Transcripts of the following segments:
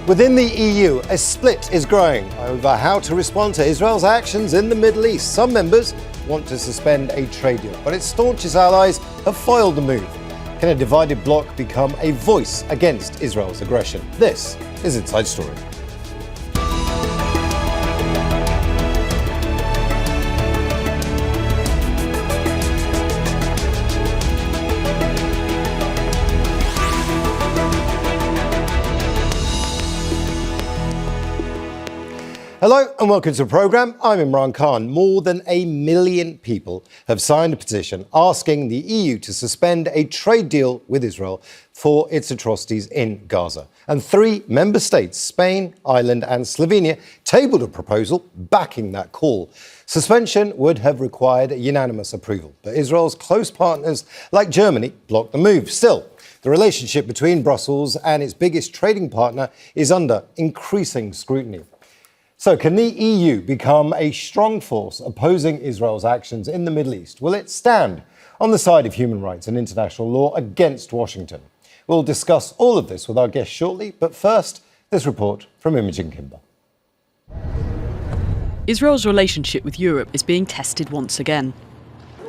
Within the EU, a split is growing over how to respond to Israel's actions in the Middle East. Some members want to suspend a trade deal, but its staunchest allies have foiled the move. Can a divided bloc become a voice against Israel's aggression? This is Inside Story. Hello and welcome to the programme. I'm Imran Khan. More than 1 million people have signed a petition asking the EU to suspend a trade deal with Israel for its atrocities in Gaza. And 3 member states, Spain, Ireland and Slovenia, tabled a proposal backing that call. Suspension would have required unanimous approval, but Israel's close partners like Germany blocked the move. Still, the relationship between Brussels and its biggest trading partner is under increasing scrutiny. So can the EU become a strong force opposing Israel's actions in the Middle East? Will it stand on the side of human rights and international law against Washington? We'll discuss all of this with our guests shortly, but first, this report from Imogen Kimber. Israel's relationship with Europe is being tested once again.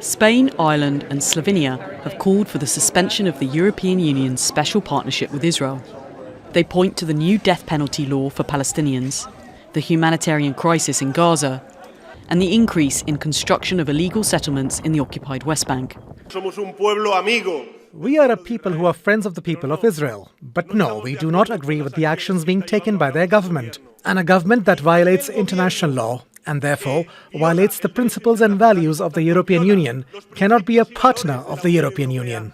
Spain, Ireland and Slovenia have called for the suspension of the European Union's special partnership with Israel. They point to the new death penalty law for Palestinians, the humanitarian crisis in Gaza, and the increase in construction of illegal settlements in the occupied West Bank. We are a people who are friends of the people of Israel. But no, we do not agree with the actions being taken by their government. And a government that violates international law, and therefore violates the principles and values of the European Union, cannot be a partner of the European Union.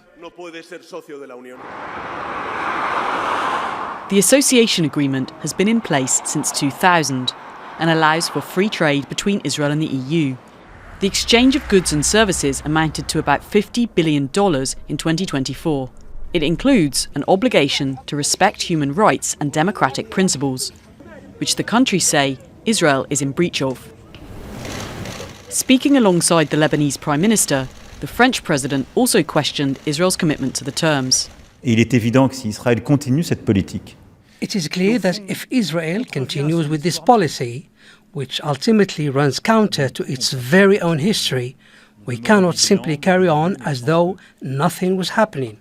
The association agreement has been in place since 2000 and allows for free trade between Israel and the EU. The exchange of goods and services amounted to about $50 billion in 2024. It includes an obligation to respect human rights and democratic principles, which the countries say Israel is in breach of. Speaking alongside the Lebanese Prime Minister, the French President also questioned Israel's commitment to the terms. Il est évident que si Israël continue cette politique, it is clear that if Israel continues with this policy, which ultimately runs counter to its very own history, we cannot simply carry on as though nothing was happening.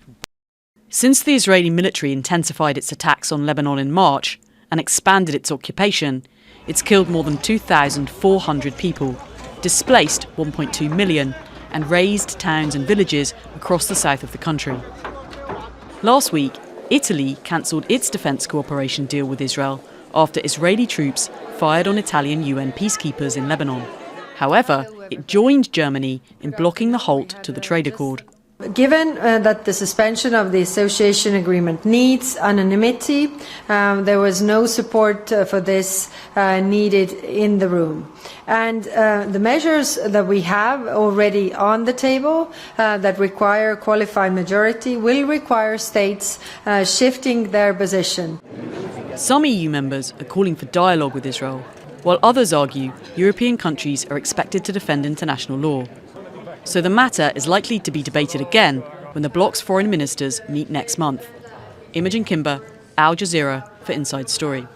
Since the Israeli military intensified its attacks on Lebanon in March and expanded its occupation, it's killed more than 2,400 people, displaced 1.2 million, and razed towns and villages across the south of the country. Last week, Italy cancelled its defence cooperation deal with Israel after Israeli troops fired on Italian UN peacekeepers in Lebanon. However, it joined Germany in blocking the halt to the trade accord. Given that the suspension of the association agreement needs unanimity, there was no support for this needed in the room. And the measures that we have already on the table that require qualified majority will require states shifting their position. Some EU members are calling for dialogue with Israel, while others argue European countries are expected to defend international law. So the matter is likely to be debated again when the bloc's foreign ministers meet next month. Imogen Kimber, Al Jazeera for Inside Story.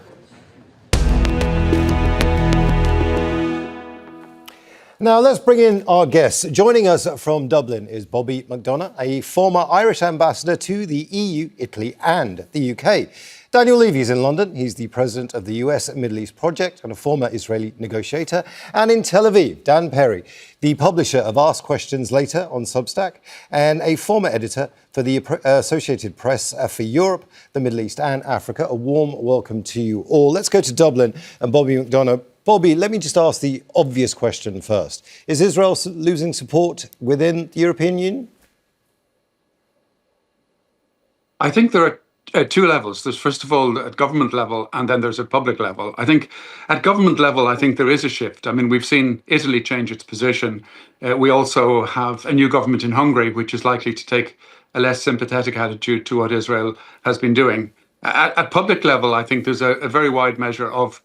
Now let's bring in our guests. Joining us from Dublin is Bobby McDonagh, a former Irish ambassador to the EU, Italy and the UK. Daniel Levy is in London. He's the president of the US Middle East Project and a former Israeli negotiator. And in Tel Aviv, Dan Perry, the publisher of Ask Questions Later on Substack and a former editor for the Associated Press for Europe, the Middle East and Africa. A warm welcome to you all. Let's go to Dublin and Bobby McDonagh. Bobby, let me just ask the obvious question first. Is Israel losing support within the European Union? I think there are two levels. There's first of all at government level, and then there's at public level. I think at government level, I think there is a shift. I mean, we've seen Italy change its position. We also have a new government in Hungary, which is likely to take a less sympathetic attitude to what Israel has been doing. At public level, I think there's a very wide measure of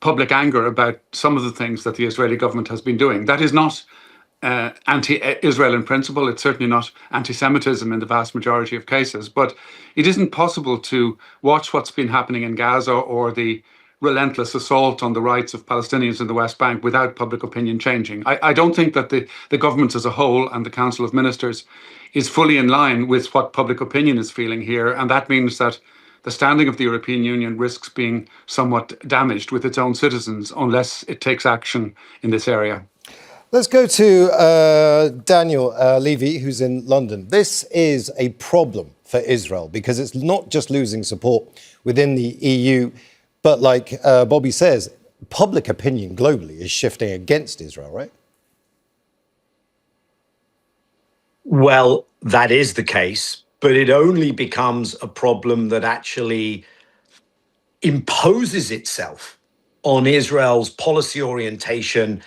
public anger about some of the things that the Israeli government has been doing. That is not anti-Israel in principle. It's certainly not anti-Semitism in the vast majority of cases. But it isn't possible to watch what's been happening in Gaza or the relentless assault on the rights of Palestinians in the West Bank without public opinion changing. I don't think that the government as a whole and the Council of Ministers is fully in line with what public opinion is feeling here. And that means that the standing of the European Union risks being somewhat damaged with its own citizens unless it takes action in this area. Let's go to Daniel Levy, who's in London. This is a problem for Israel because it's not just losing support within the EU, but like Bobby says, public opinion globally is shifting against Israel, right? Well, that is the case, but it only becomes a problem that actually imposes itself on Israel's policy orientation,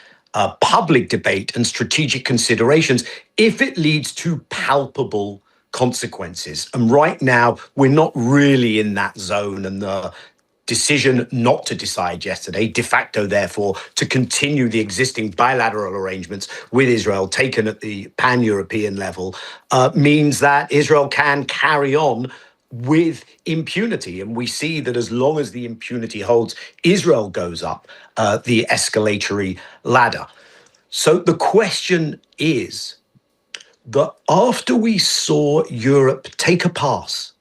public debate and strategic considerations if it leads to palpable consequences. And right now, we're not really in that zone, and the decision not to decide yesterday, de facto, therefore, to continue the existing bilateral arrangements with Israel taken at the pan-European level, means that Israel can carry on with impunity. And we see that as long as the impunity holds, Israel goes up the escalatory ladder. So the question is that after we saw Europe take a pass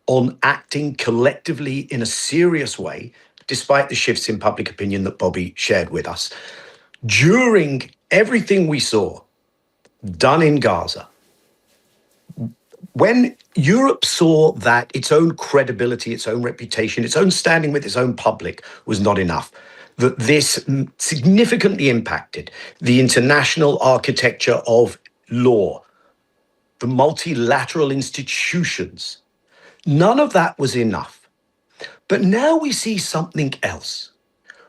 on acting collectively in a serious way, despite the shifts in public opinion that Bobby shared with us, during everything we saw done in Gaza, when Europe saw that its own credibility, its own reputation, its own standing with its own public was not enough, that this significantly impacted the international architecture of law, the multilateral institutions, none of that was enough. But now we see something else.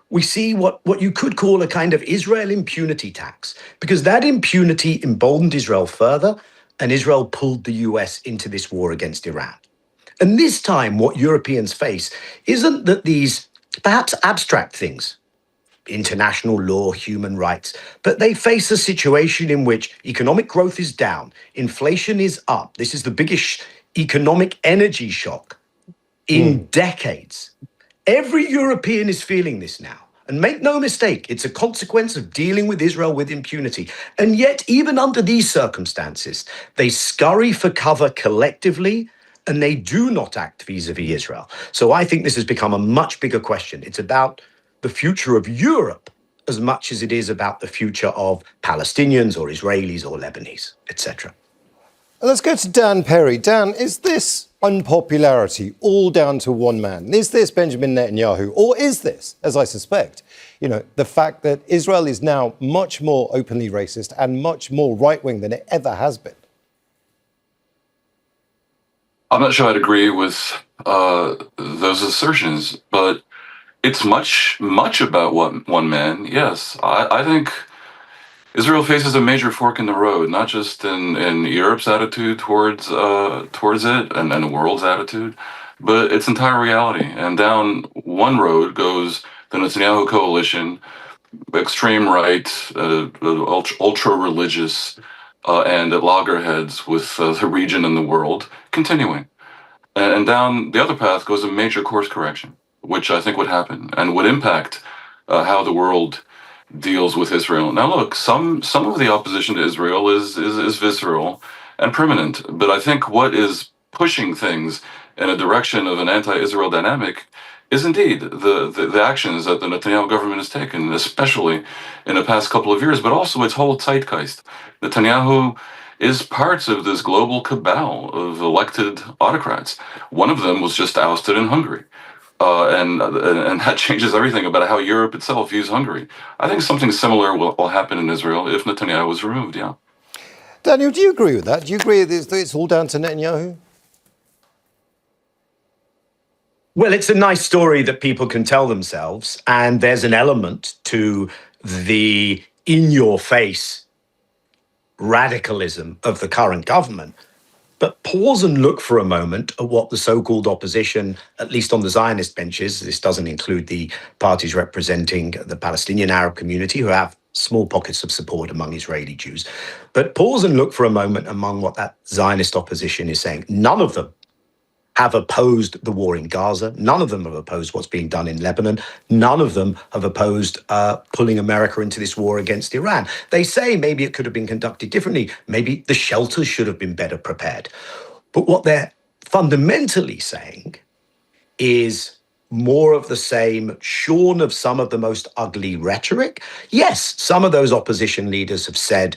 We see what you could call a kind of Israel impunity tax, because that impunity emboldened Israel further, and Israel pulled the US into this war against Iran. And this time, what Europeans face isn't that these perhaps abstract things, international law, human rights, but they face a situation in which economic growth is down, inflation is up. This is the biggest economic energy shock in decades. Every European is feeling this now. And make no mistake, it's a consequence of dealing with Israel with impunity. And yet, even under these circumstances, they scurry for cover collectively, and they do not act vis-a-vis Israel. So I think this has become a much bigger question. It's about the future of Europe as much as it is about the future of Palestinians or Israelis or Lebanese, etc. Let's go to Dan Perry. Dan, is this unpopularity all down to one man? Is this Benjamin Netanyahu? Or is this, as I suspect, the fact that Israel is now much more openly racist and much more right-wing than it ever has been? I'm not sure I'd agree with those assertions, but it's much about one man. Yes, I think Israel faces a major fork in the road, not just in Europe's attitude towards it and the world's attitude, but its entire reality. And down one road goes the Netanyahu coalition, extreme right, ultra-religious, and at loggerheads with the region and the world, continuing. And down the other path goes a major course correction, which I think would happen and would impact how the world deals with Israel. Now, look, some of the opposition to Israel is visceral and permanent, but I think what is pushing things in a direction of an anti-Israel dynamic is indeed the actions that the Netanyahu government has taken, especially in the past couple of years, but also its whole zeitgeist. Netanyahu is part of this global cabal of elected autocrats. One of them was just ousted in Hungary. And that changes everything about how Europe itself views Hungary. I think something similar will happen in Israel if Netanyahu is removed, yeah. Daniel, do you agree with that? Do you agree that it's all down to Netanyahu? Well, it's a nice story that people can tell themselves, and there's an element to the in-your-face radicalism of the current government. But pause and look for a moment at what the so-called opposition, at least on the Zionist benches, this doesn't include the parties representing the Palestinian Arab community, who have small pockets of support among Israeli Jews. But pause and look for a moment among what that Zionist opposition is saying. None of them have opposed the war in Gaza. None of them have opposed what's being done in Lebanon. None of them have opposed pulling America into this war against Iran. They say maybe it could have been conducted differently. Maybe the shelters should have been better prepared. But what they're fundamentally saying is more of the same, shorn of some of the most ugly rhetoric. Yes, some of those opposition leaders have said,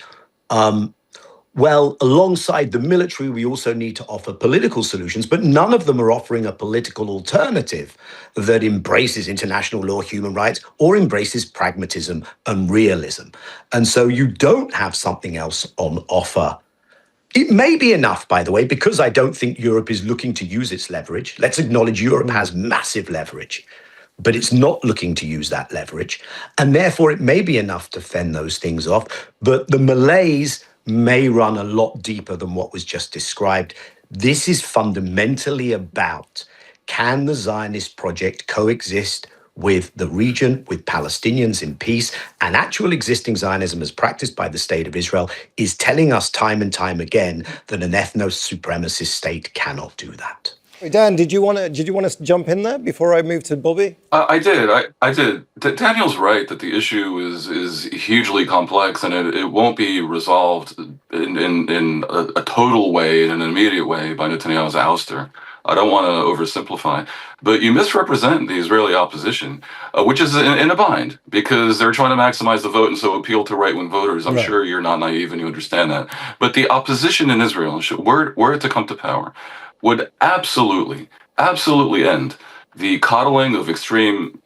well, alongside the military, we also need to offer political solutions, but none of them are offering a political alternative that embraces international law, human rights, or embraces pragmatism and realism. And so you don't have something else on offer. It may be enough, by the way, because I don't think Europe is looking to use its leverage. Let's acknowledge Europe has massive leverage, but it's not looking to use that leverage. And therefore, it may be enough to fend those things off. But the malaise may run a lot deeper than what was just described. This is fundamentally about, can the Zionist project coexist with the region, with Palestinians in peace? And actual existing Zionism as practiced by the state of Israel is telling us time and time again that an ethno-supremacist state cannot do that. Dan, did you want to jump in there before I move to Bobby? I did. I did. Daniel's right that the issue is hugely complex, and it won't be resolved in a total way, in an immediate way, by Netanyahu's ouster. I don't want to oversimplify, but you misrepresent the Israeli opposition, which is in a bind because they're trying to maximize the vote and so appeal to right-wing voters. I'm sure you're not naive and you understand that. But the opposition in Israel, were it to come to power, would absolutely end the coddling of extreme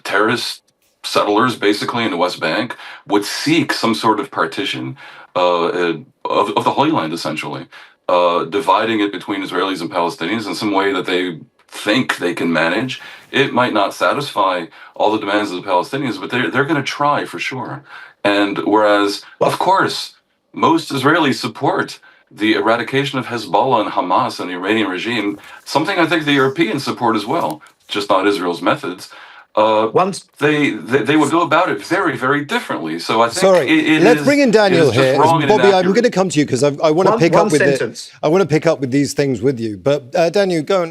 terrorist settlers, basically in the West Bank, would seek some sort of partition of the Holy Land, essentially, dividing it between Israelis and Palestinians in some way that they think they can manage. It might not satisfy all the demands of the Palestinians, but they're going to try for sure. And whereas, of course, most Israelis support the eradication of Hezbollah and Hamas and the Iranian regime, something I think the Europeans support as well, just not Israel's methods. They would go about it very, very differently. So I think let's bring in Daniel here. Bobby, I'm going to come to you because I want to pick up with it. I want to pick up with these things with you. But Daniel, go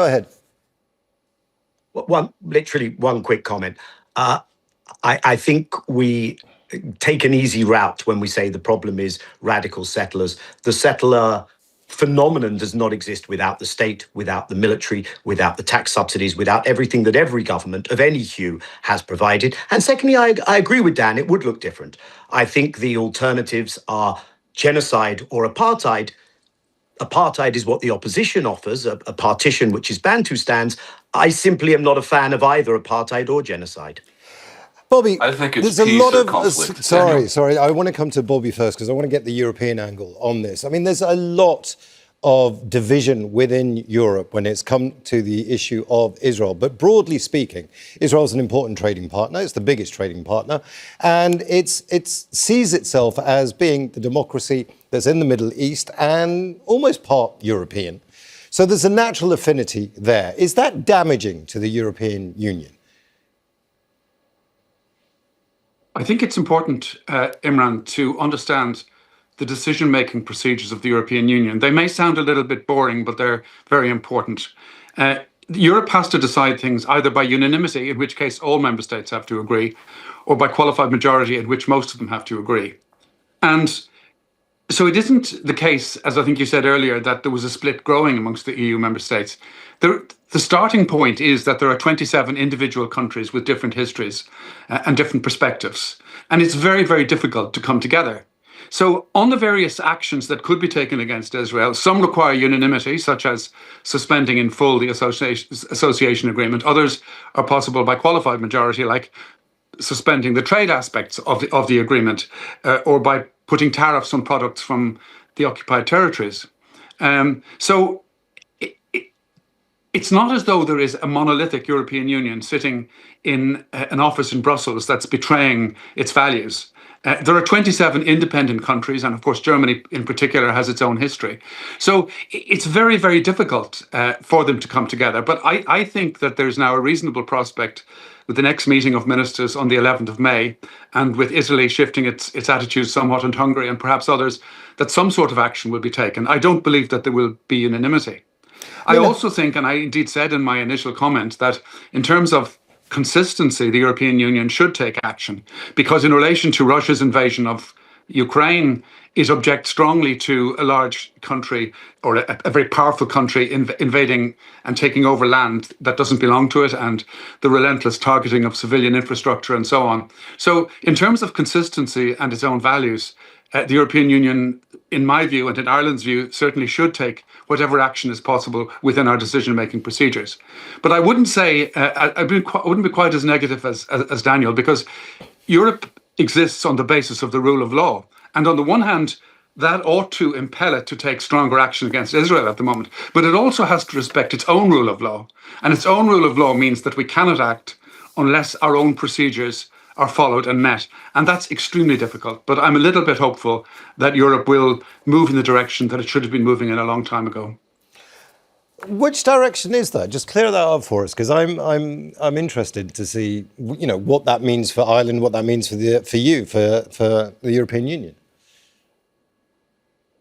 ahead. Literally one quick comment. I think we take an easy route when we say the problem is radical settlers. The settler phenomenon does not exist without the state, without the military, without the tax subsidies, without everything that every government of any hue has provided. And secondly, I agree with Dan, it would look different. I think the alternatives are genocide or apartheid. Apartheid is what the opposition offers, a partition which is Bantustans. I simply am not a fan of either apartheid or genocide. Bobby, I think it's there's a lot of conflict. Sorry. I want to come to Bobby first because I want to get the European angle on this. I mean, there's a lot of division within Europe when it's come to the issue of Israel. But broadly speaking, Israel is an important trading partner. It's the biggest trading partner, and it sees itself as being the democracy that's in the Middle East and almost part European. So there's a natural affinity there. Is that damaging to the European Union? I think it's important, Imran, to understand the decision-making procedures of the European Union. They may sound a little bit boring, but they're very important. Europe has to decide things either by unanimity, in which case all member states have to agree, or by qualified majority, in which most of them have to agree. And so it isn't the case, as I think you said earlier, that there was a split growing amongst the EU member states. The starting point is that there are 27 individual countries with different histories and different perspectives. And it's very, very difficult to come together. So on the various actions that could be taken against Israel, some require unanimity, such as suspending in full the association agreement. Others are possible by qualified majority, like suspending the trade aspects of the agreement or by putting tariffs on products from the occupied territories. So it's not as though there is a monolithic European Union sitting in an office in Brussels that's betraying its values. There are 27 independent countries, and of course, Germany in particular has its own history. So it's very, very difficult for them to come together. But I think that there's now a reasonable prospect with the next meeting of ministers on the 11th of May, and with Italy shifting its attitudes somewhat, and Hungary and perhaps others, that some sort of action will be taken. I don't believe that there will be unanimity. I also think, and I indeed said in my initial comment, that in terms of consistency, the European Union should take action, because in relation to Russia's invasion of Ukraine, it objects strongly to a large country, or a very powerful country, invading and taking over land that doesn't belong to it, and the relentless targeting of civilian infrastructure and so on. So in terms of consistency and its own values, the European Union, in my view and in Ireland's view, certainly should take whatever action is possible within our decision-making procedures. But I wouldn't say, I wouldn't be quite as negative as Daniel, because Europe exists on the basis of the rule of law. And on the one hand, that ought to impel it to take stronger action against Israel at the moment. But it also has to respect its own rule of law. And its own rule of law means that we cannot act unless our own procedures are followed and met. And that's extremely difficult. But I'm a little bit hopeful that Europe will move in the direction that it should have been moving in a long time ago. Which direction is that? Just clear that up for us, because I'm interested to see, you know, what that means for Ireland, what that means for the European Union.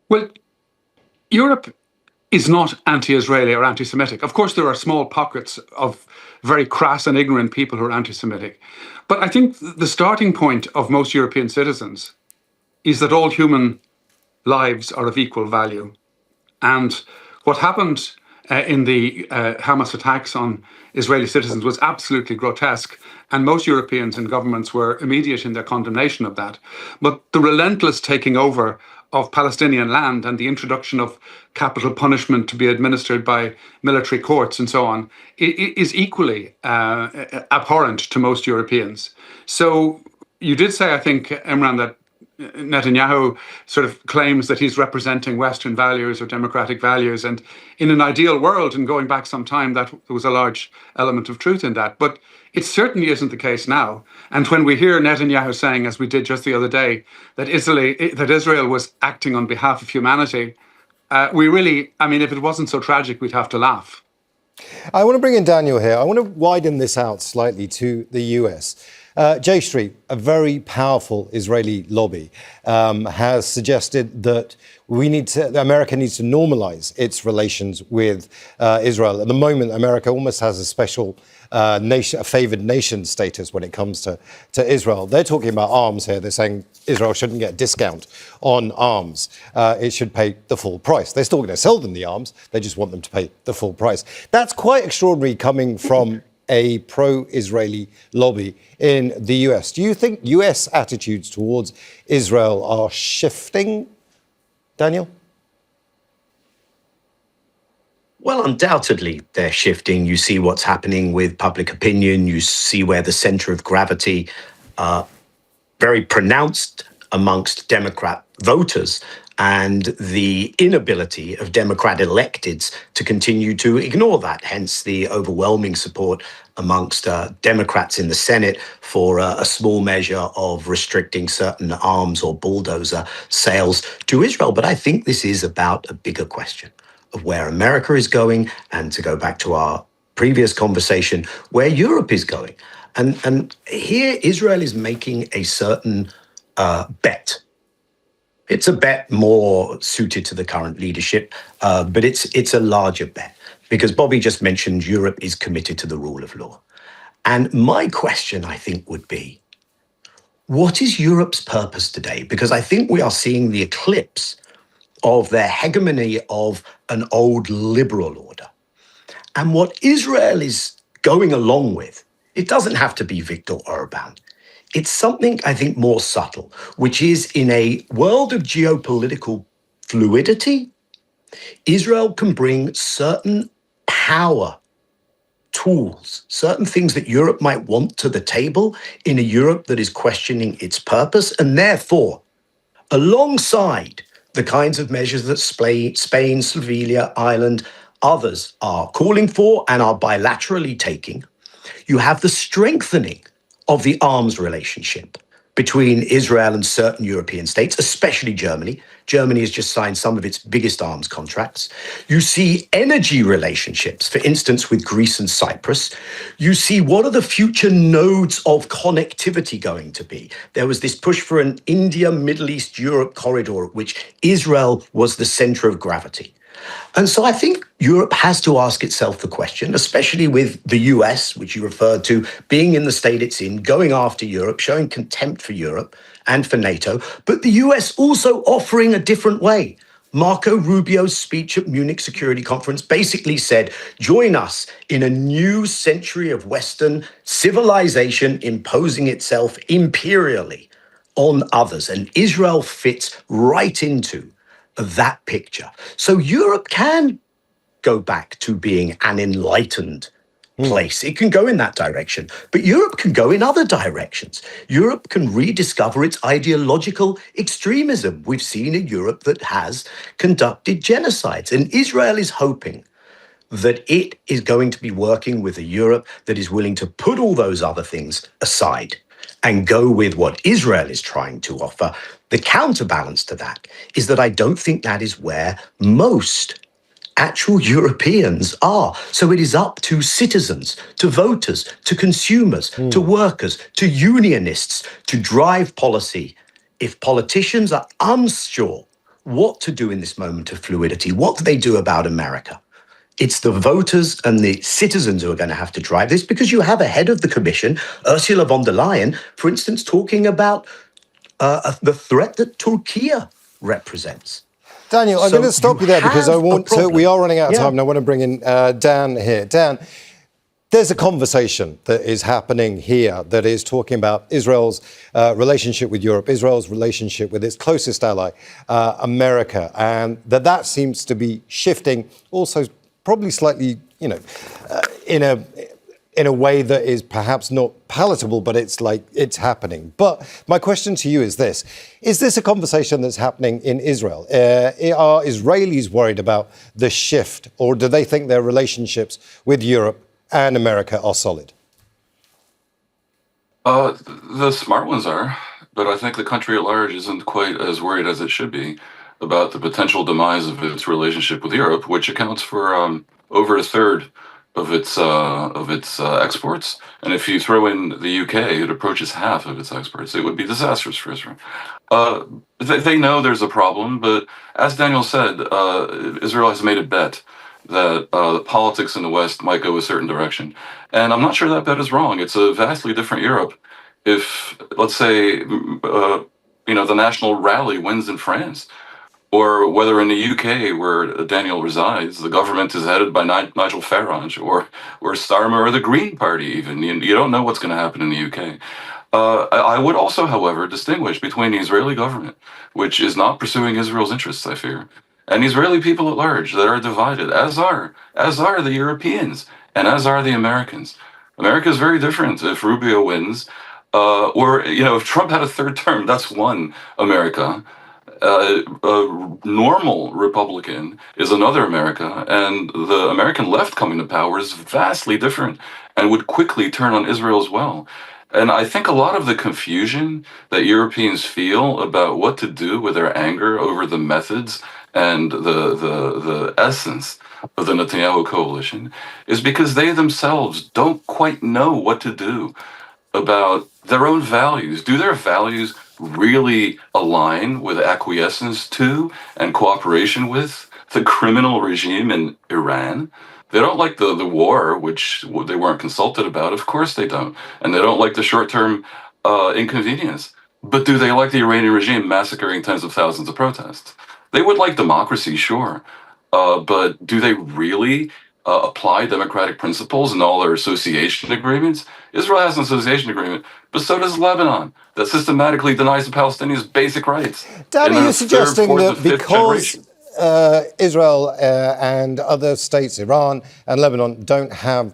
Well, Europe is not anti-Israeli or anti-Semitic. Of course, there are small pockets of very crass and ignorant people who are anti-Semitic. But I think the starting point of most European citizens is that all human lives are of equal value. And what happened in the Hamas attacks on Israeli citizens was absolutely grotesque. And most Europeans and governments were immediate in their condemnation of that. But the relentless taking over of Palestinian land and the introduction of capital punishment to be administered by military courts and so on is equally abhorrent to most Europeans. So you did say, I think, Imran, that Netanyahu sort of claims that he's representing Western values or democratic values. And in an ideal world, and going back some time, that there was a large element of truth in that. But it certainly isn't the case now. And when we hear Netanyahu saying, as we did just the other day, that Israel was acting on behalf of humanity, we really, I mean, if it wasn't so tragic, we'd have to laugh. I want to bring in Daniel here. I want to widen this out slightly to the US. J Street, a very powerful Israeli lobby, has suggested that America needs to normalize its relations with Israel. At the moment, America almost has a special nation, a favored nation status when it comes to Israel. They're talking about arms here. They're saying Israel shouldn't get a discount on arms. It should pay the full price. They're still going to sell them the arms. They just want them to pay the full price. That's quite extraordinary coming from a pro-Israeli lobby in the US. Do you think US attitudes towards Israel are shifting, Daniel? Well, undoubtedly, they're shifting. You see what's happening with public opinion. You see where the center of gravity very pronounced amongst Democrat voters, and the inability of Democrat electeds to continue to ignore that, hence the overwhelming support amongst Democrats in the Senate for a small measure of restricting certain arms or bulldozer sales to Israel. But I think this is about a bigger question of where America is going, and to go back to our previous conversation, where Europe is going. And here Israel is making a certain bet. It's a bet more suited to the current leadership, but it's a larger bet, because Bobby just mentioned Europe is committed to the rule of law. And my question, I think, would be, what is Europe's purpose today? Because I think we are seeing the eclipse of their hegemony of an old liberal order. And what Israel is going along with, it doesn't have to be Viktor Orban. It's something, I think, more subtle, which is in a world of geopolitical fluidity, Israel can bring certain power tools, certain things that Europe might want to the table in a Europe that is questioning its purpose. And therefore, alongside the kinds of measures that Spain, Slovenia, Ireland, others are calling for and are bilaterally taking. You have the strengthening of the arms relationship between Israel and certain European states, especially Germany. Germany has just signed some of its biggest arms contracts. You see energy relationships, for instance, with Greece and Cyprus. You see what are the future nodes of connectivity going to be? There was this push for an India, Middle East, Europe corridor, which Israel was the center of gravity. And so I think Europe has to ask itself the question, especially with the US, which you referred to, being in the state it's in, going after Europe, showing contempt for Europe and for NATO, but the US also offering a different way. Marco Rubio's speech at Munich Security Conference basically said, join us in a new century of Western civilization imposing itself imperially on others. And Israel fits right into that picture. So Europe can go back to being an enlightened place. It can go in that direction, but Europe can go in other directions. Europe can rediscover its ideological extremism. We've seen a Europe that has conducted genocides, and Israel is hoping that it is going to be working with a Europe that is willing to put all those other things aside and go with what Israel is trying to offer. The counterbalance to that is that I don't think that is where most actual Europeans are. So it is up to citizens, to voters, to consumers, to workers, to unionists to drive policy. If politicians are unsure what to do in this moment of fluidity, what do they do about America? It's the voters and the citizens who are going to have to drive this, because you have a head of the Commission, Ursula von der Leyen, for instance, talking about the threat that Turkey represents. Daniel, I'm going to stop you there because we are running out of time and I want to bring in Dan here. Dan, there's a conversation that is happening here that is talking about Israel's relationship with Europe, Israel's relationship with its closest ally, America, and that seems to be shifting also probably slightly, in a way that is perhaps not palatable, but it's happening. But my question to you is this. Is this a conversation that's happening in Israel? Are Israelis worried about the shift, or do they think their relationships with Europe and America are solid? The smart ones are, but I think the country at large isn't quite as worried as it should be about the potential demise of its relationship with Europe, which accounts for over a third of its exports, and if you throw in the UK, it approaches half of its exports. It would be disastrous for Israel. They know there's a problem, but as Daniel said, Israel has made a bet that the politics in the West might go a certain direction, and I'm not sure that bet is wrong. It's a vastly different Europe if, let's say, the National Rally wins in France. Or whether in the UK, where Daniel resides, the government is headed by Nigel Farage, or Starmer, or the Green Party even. You don't know what's going to happen in the UK. I would also, however, distinguish between the Israeli government, which is not pursuing Israel's interests, I fear, and the Israeli people at large that are divided, as are the Europeans, and as are the Americans. America is very different if Rubio wins, or if Trump had a third term, that's one America. A normal Republican is another America, and the American left coming to power is vastly different and would quickly turn on Israel as well. And I think a lot of the confusion that Europeans feel about what to do with their anger over the methods and the essence of the Netanyahu coalition is because they themselves don't quite know what to do about their own values. Do their values really align with acquiescence to and cooperation with the criminal regime in Iran? They don't like the war, which they weren't consulted about. Of course they don't. And they don't like the short-term inconvenience. But do they like the Iranian regime massacring tens of thousands of protests? They would like democracy, sure. But do they really apply democratic principles in all their association agreements? Israel has an association agreement, but so does Lebanon, that systematically denies the Palestinians basic rights. Dan, are you suggesting that because Israel and other states, Iran and Lebanon, don't have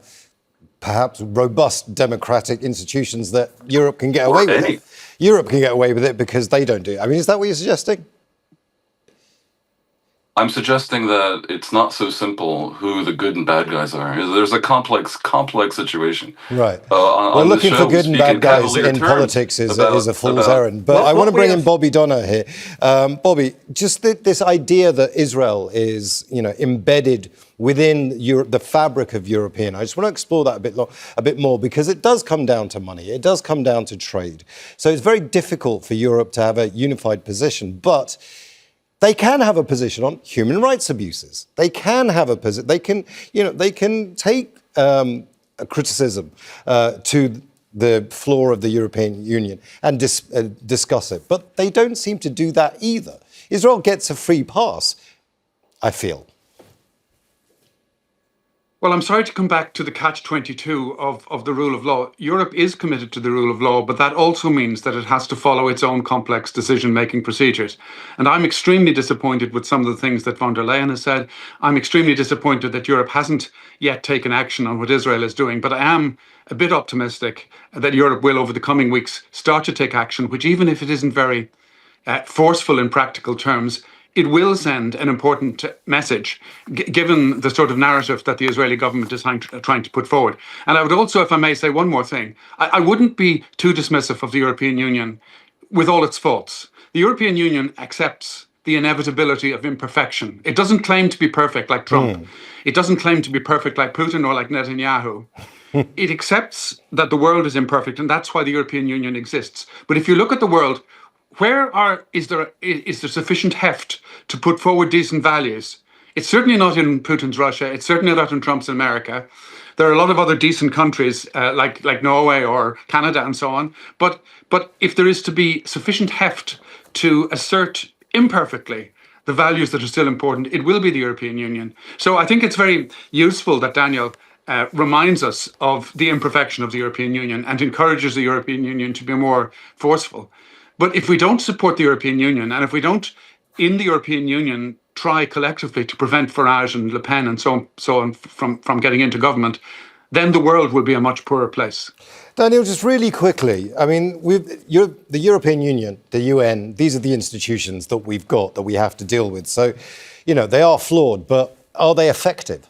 perhaps robust democratic institutions that Europe can get away with it? Europe can get away with it because they don't do it. I mean, is that what you're suggesting? I'm suggesting that it's not so simple who the good and bad guys are. There's a complex situation. Right. On looking the for show, good and speak bad guys cavalier in terms politics is a fool's about- errand. But I want to bring in Bobby Donagh here. Bobby, just this idea that Israel is, embedded within the fabric of European. I just want to explore that a bit more, because it does come down to money. It does come down to trade. So it's very difficult for Europe to have a unified position. But they can have a position on human rights abuses. They can have a position. They can take a criticism to the floor of the European Union and discuss it. But they don't seem to do that either. Israel gets a free pass, I feel. Well, I'm sorry to come back to the catch-22 of the rule of law. Europe is committed to the rule of law, but that also means that it has to follow its own complex decision-making procedures. And I'm extremely disappointed with some of the things that von der Leyen has said. I'm extremely disappointed that Europe hasn't yet taken action on what Israel is doing. But I am a bit optimistic that Europe will, over the coming weeks, start to take action, which, even if it isn't very forceful in practical terms, it will send an important message, given the sort of narrative that the Israeli government is trying to put forward. And I would also, if I may say one more thing, I wouldn't be too dismissive of the European Union with all its faults. The European Union accepts the inevitability of imperfection. It doesn't claim to be perfect like Trump. It doesn't claim to be perfect like Putin or like Netanyahu. It accepts that the world is imperfect, and that's why the European Union exists. But if you look at the world, is there sufficient heft to put forward decent values? It's certainly not in Putin's Russia. It's certainly not in Trump's America. There are a lot of other decent countries like Norway or Canada and so on. But if there is to be sufficient heft to assert imperfectly the values that are still important, it will be the European Union. So I think it's very useful that Daniel reminds us of the imperfection of the European Union and encourages the European Union to be more forceful. But if we don't support the European Union, and if we don't, in the European Union, try collectively to prevent Farage and Le Pen and so on from getting into government, then the world will be a much poorer place. Daniel, just really quickly, I mean, the European Union, the UN, these are the institutions that we've got that we have to deal with. So, they are flawed, but are they effective?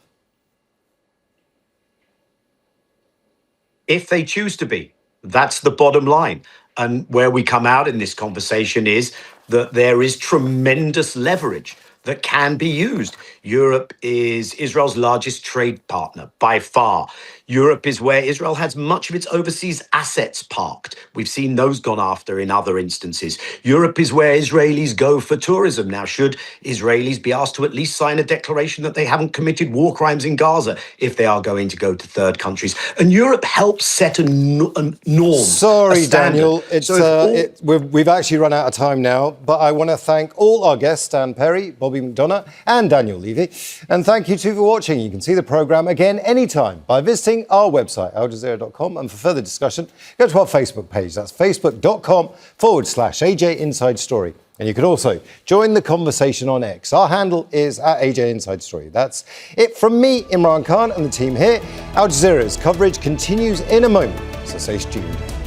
If they choose to be, that's the bottom line. And where we come out in this conversation is that there is tremendous leverage that can be used. Europe is Israel's largest trade partner by far. Europe is where Israel has much of its overseas assets parked. We've seen those gone after in other instances. Europe is where Israelis go for tourism. Now, should Israelis be asked to at least sign a declaration that they haven't committed war crimes in Gaza if they are going to go to third countries? And Europe helps set a norm. Sorry, Daniel. We've actually run out of time now, but I want to thank all our guests, Dan Perry, Bobby McDonagh and Daniel Levy. And thank you too for watching. You can see the programme again anytime by visiting our website, aljazeera.com. And for further discussion, go to our Facebook page. That's facebook.com/AJ Inside Story. And you can also join the conversation on X. Our handle is @AJ Inside Story. That's it from me, Imran Khan, and the team here. Al Jazeera's coverage continues in a moment, so stay tuned.